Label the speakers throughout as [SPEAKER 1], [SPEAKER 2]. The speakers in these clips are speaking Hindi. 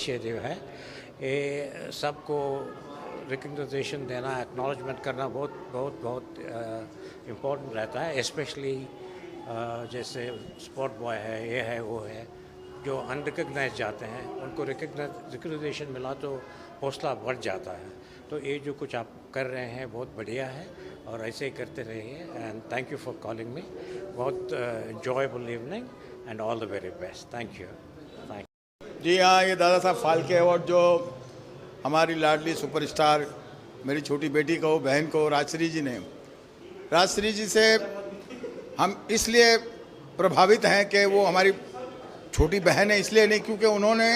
[SPEAKER 1] इनिशिएटिव है। ये सबको रिकग्नाइजेशन देना, एक्नॉलेजमेंट करना बहुत बहुत बहुत इम्पोर्टेंट रहता है। स्पेशली जैसे स्पोर्ट बॉय है, ये है, वो है, जो अनरिकग्नाइज जाते हैं, उनको रिकग्नाइजेशन मिला तो हौसला बढ़ जाता है। तो ये जो कुछ आप कर रहे हैं बहुत बढ़िया है और ऐसे ही करते रहिए। And thank you for calling me. बहुत enjoyable evening and all the very best. Thank you.
[SPEAKER 2] जी हाँ, ये दादा साहब फाल्के अवार्ड जो हमारी लाडली सुपरस्टार मेरी छोटी बेटी को, बहन को, राजश्री जी ने, राजश्री जी से हम इसलिए प्रभावित हैं कि वो हमारी छोटी बहन है, इसलिए नहीं क्योंकि उन्होंने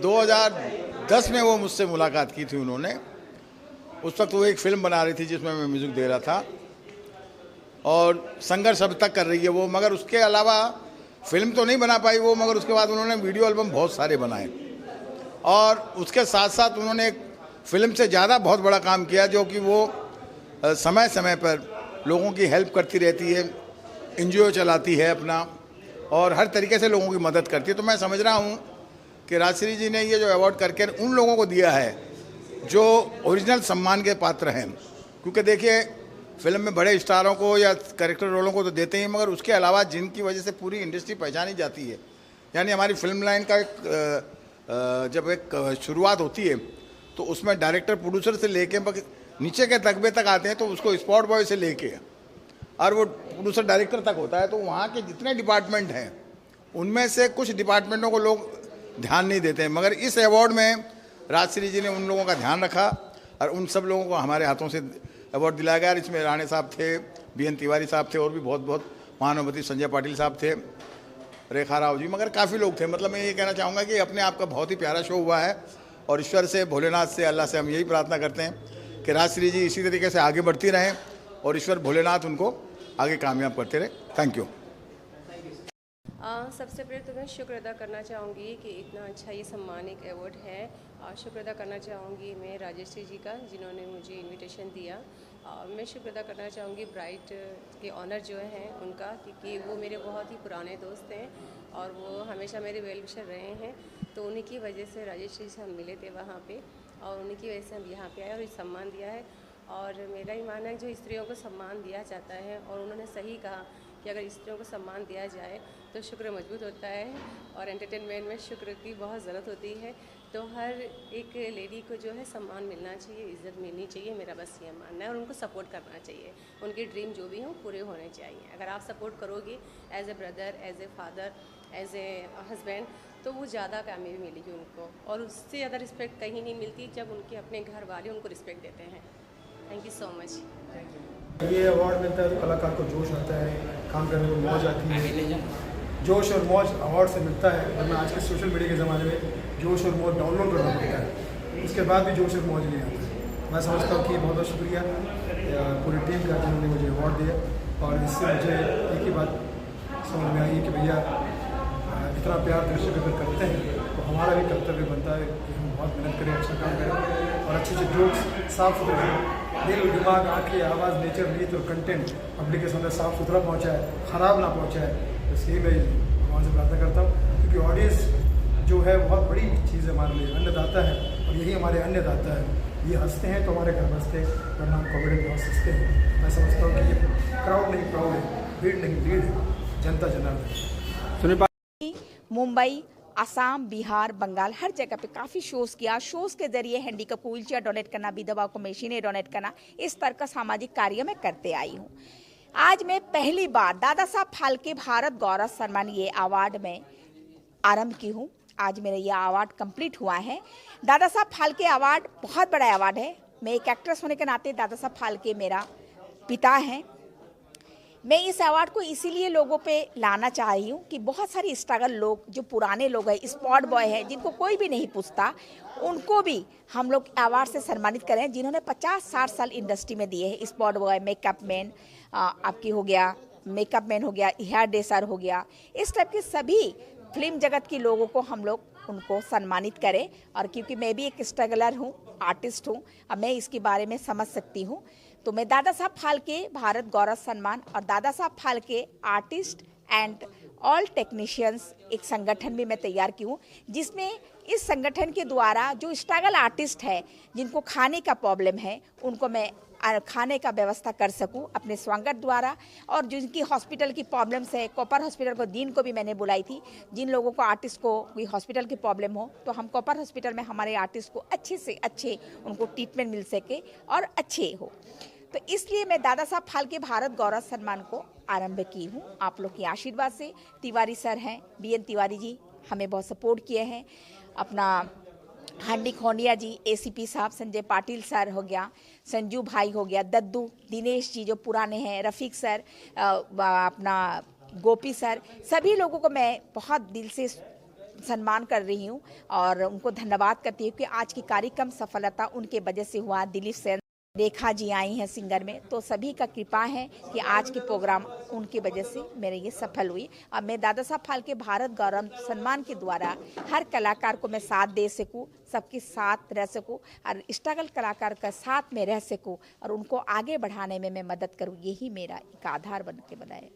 [SPEAKER 2] 2010 में वो मुझसे मुलाकात की थी। उन्होंने उस वक्त वो एक फ़िल्म बना रही थी जिसमें मैं म्यूज़िक दे रहा था और संघर्ष अब तक कर रही है वो। मगर उसके अलावा फिल्म तो नहीं बना पाई वो, मगर उसके बाद उन्होंने वीडियो एल्बम बहुत सारे बनाए और उसके साथ साथ उन्होंने एक फ़िल्म से ज़्यादा बहुत बड़ा काम किया, जो कि वो समय समय पर लोगों की हेल्प करती रहती है, NGO चलाती है अपना और हर तरीके से लोगों की मदद करती है। तो मैं समझ रहा हूँ कि राजश्री जी ने ये जो अवार्ड करके उन लोगों को दिया है जो ओरिजिनल सम्मान के पात्र हैं। क्योंकि देखिए, फिल्म में बड़े स्टारों को या कैरेक्टर रोलों को तो देते हैं, मगर उसके अलावा जिनकी वजह से पूरी इंडस्ट्री पहचानी जाती है, यानी हमारी फिल्म लाइन का जब एक शुरुआत होती है तो उसमें डायरेक्टर प्रोड्यूसर से लेके नीचे के तकबे तक आते हैं, तो उसको स्पॉट बॉय से लेके और वो प्रोड्यूसर डायरेक्टर तक होता है। तो वहाँ के जितने डिपार्टमेंट हैं उनमें से कुछ डिपार्टमेंटों को लोग ध्यान नहीं देते हैं, मगर इस अवार्ड में राजश्री जी ने उन लोगों का ध्यान रखा और उन सब लोगों को हमारे हाथों से अवार्ड दिलाया गया। इसमें राणे साहब थे, BN तिवारी साहब थे और भी बहुत बहुत महानुभावी संजय पाटिल साहब थे, रेखा राव जी, मगर काफ़ी लोग थे। मतलब मैं ये कहना चाहूँगा कि अपने आप का बहुत ही प्यारा शो हुआ है और ईश्वर से, भोलेनाथ से, अल्लाह से हम यही प्रार्थना करते हैं कि राजश्री जी इसी तरीके से आगे बढ़ती रहें और ईश्वर भोलेनाथ उनको आगे कामयाब करते रहे। Thank you.
[SPEAKER 3] सबसे पहले तो मैं शुक्र अदा करना चाहूँगी कि इतना अच्छा ये सम्मान एक अवार्ड है। शुक्र अदा करना चाहूँगी मैं राजश्री जी का, जिन्होंने मुझे इनविटेशन दिया। मैं शुक्र अदा करना चाहूँगी ब्राइट के ऑनर जो हैं उनका, क्योंकि वो मेरे बहुत ही पुराने दोस्त हैं और वो हमेशा मेरे वेल विशर रहे हैं। तो उन्हीं की वजह से राजश्री से हम मिले थे वहाँ पे और उन्हीं की वजह से हम यहाँ पे आए और ये सम्मान दिया है। और मेरा ही मानना है जो स्त्रियों को सम्मान दिया जाता है, और उन्होंने सही कहा कि अगर स्त्रियों को सम्मान दिया जाए तो शुक्र मजबूत होता है और एंटरटेनमेंट में शुक्र की बहुत ज़रूरत होती है। तो हर एक लेडी को जो है सम्मान मिलना चाहिए, इज़्ज़त मिलनी चाहिए, मेरा बस ये मानना है। और उनको सपोर्ट करना चाहिए, उनके ड्रीम जो भी हों पूरे होने चाहिए। अगर आप सपोर्ट करोगे as a brother, as a father, as a husband, तो वो ज़्यादा कामयाबी मिलेगी उनको, और उससे ज़्यादा रिस्पेक्ट कहीं नहीं मिलती जब उनके अपने घर वाले उनको रिस्पेक्ट देते हैं। Thank you so much.
[SPEAKER 4] ये अवार्ड मिलता है तो कलाकार को जोश आता है, काम करने में मौज आती है। जोश और मौज अवार्ड से मिलता है, वरना आज के सोशल मीडिया के ज़माने में जोश और मौज डाउनलोड करना पड़ता है, उसके बाद भी जोश और मौज नहीं आता है। मैं समझता हूँ कि बहुत बहुत शुक्रिया पूरी टीम का जिन्होंने मुझे अवार्ड दिया, और इससे मुझे एक ही बात समझ में आई कि भैया इतना प्यार दर्शक अगर करते हैं तो हमारा भी कर्तव्य बनता है कि हम बहुत मेहनत करें, अच्छा काम करें और अच्छे जोक्स, साफ सुथरे दिल, दिमाग, आँखें, आवाज़, नेचर, रीत और कंटेंट पब्लिक के सामने साफ सुथरा पहुँचाए, ख़राब ना पहुँचाए। बस यही मैं भगवान से प्रार्थना करता हूँ, क्योंकि ऑडियंस जो है बहुत बड़ी चीज़ है हमारे लिए, अन्नदाता है और यही हमारे अन्नदाता है। ये हंसते हैं तो हमारे घर बसते हैं, वरना हम कॉमेडी बहुत सस्ते हैं। मैं समझता हूँ कि ये क्राउड नहीं प्राउड है, भीड़ नहीं लीड है, जनता जनार्दन।
[SPEAKER 5] मुंबई, असम, बिहार, बंगाल, हर जगह पे काफ़ी शोज़ किया। शोज़ के जरिए हैंडीकैप को व्हीलचेयर डोनेट करना, विधवा को मशीनें डोनेट करना, इस तरह का सामाजिक कार्य मैं करते आई हूँ। आज मैं पहली बार दादा साहब फाल्के भारत गौरव सम्मान ये अवार्ड में आरंभ की हूँ। आज मेरा ये अवार्ड कंप्लीट हुआ है। दादा साहब फाल्के अवार्ड बहुत बड़ा अवार्ड है। मैं एक एक्ट्रेस होने के नाते दादा साहब फाल्के मेरा पिता हैं। मैं इस अवार्ड को इसीलिए लोगों पे लाना चाह रही हूँ कि बहुत सारे स्ट्रगल लोग, जो पुराने लोग हैं, स्पॉट बॉय हैं, जिनको कोई भी नहीं पूछता, उनको भी हम लोग अवार्ड से सम्मानित करें, जिन्होंने 50-60 साल इंडस्ट्री में दिए हैं। स्पॉट बॉय, मेकअप मैन आपकी हो गया, मेकअप मैन हो गया, हेयर ड्रेसर हो गया, इस टाइप के सभी फिल्म जगत के लोगों को हम लोग उनको सम्मानित करें। और क्योंकि मैं भी एक स्ट्रगलर हूँ, आर्टिस्ट हूँ, अब मैं इसके बारे में समझ सकती हूँ, तो मैं दादा साहब फाल्के भारत गौरव सम्मान और Dada Saheb Phalke artist and all technicians एक संगठन भी मैं तैयार की हूँ, जिसमें इस संगठन के द्वारा जो स्ट्रगल आर्टिस्ट है, जिनको खाने का प्रॉब्लम है, उनको मैं खाने का व्यवस्था कर सकूं अपने स्वागत द्वारा। और जिनकी हॉस्पिटल की प्रॉब्लम्स है, कॉपर हॉस्पिटल को दिन को भी मैंने बुलाई थी, जिन लोगों को आर्टिस्ट को कोई हॉस्पिटल की प्रॉब्लम हो तो हम कॉपर हॉस्पिटल में हमारे आर्टिस्ट को अच्छे से अच्छे उनको ट्रीटमेंट मिल सके और अच्छे हो। तो इसलिए मैं दादा साहब फाल्के भारत गौरव सम्मान को आरंभ की हूँ आप लोग के आशीर्वाद से। तिवारी सर हैं, BN तिवारी जी हमें बहुत सपोर्ट किए हैं, अपना हंडी खोंडिया जी, ACP साहब, संजय पाटिल सर हो गया, संजू भाई हो गया, दद्दू, दिनेश जी जो पुराने हैं, रफ़ीक सर, अपना गोपी सर, सभी लोगों को मैं बहुत दिल से सम्मान कर रही हूँ और उनको धन्यवाद करती हूँ कि आज की कार्यक्रम सफलता उनके वजह से हुआ। दिलीप सर, रेखा जी आई हैं सिंगर में, तो सभी का कृपा है कि आज के प्रोग्राम उनकी वजह से मेरे ये सफल हुई। अब मैं दादा साहब फाल्के भारत गौरव सम्मान के द्वारा हर कलाकार को मैं साथ दे सकूं, सबके साथ रह सकूं और स्ट्रगल कलाकार का साथ में रह सकूं और उनको आगे बढ़ाने में मैं मदद करूं, यही मेरा एक आधार बन के बनाए।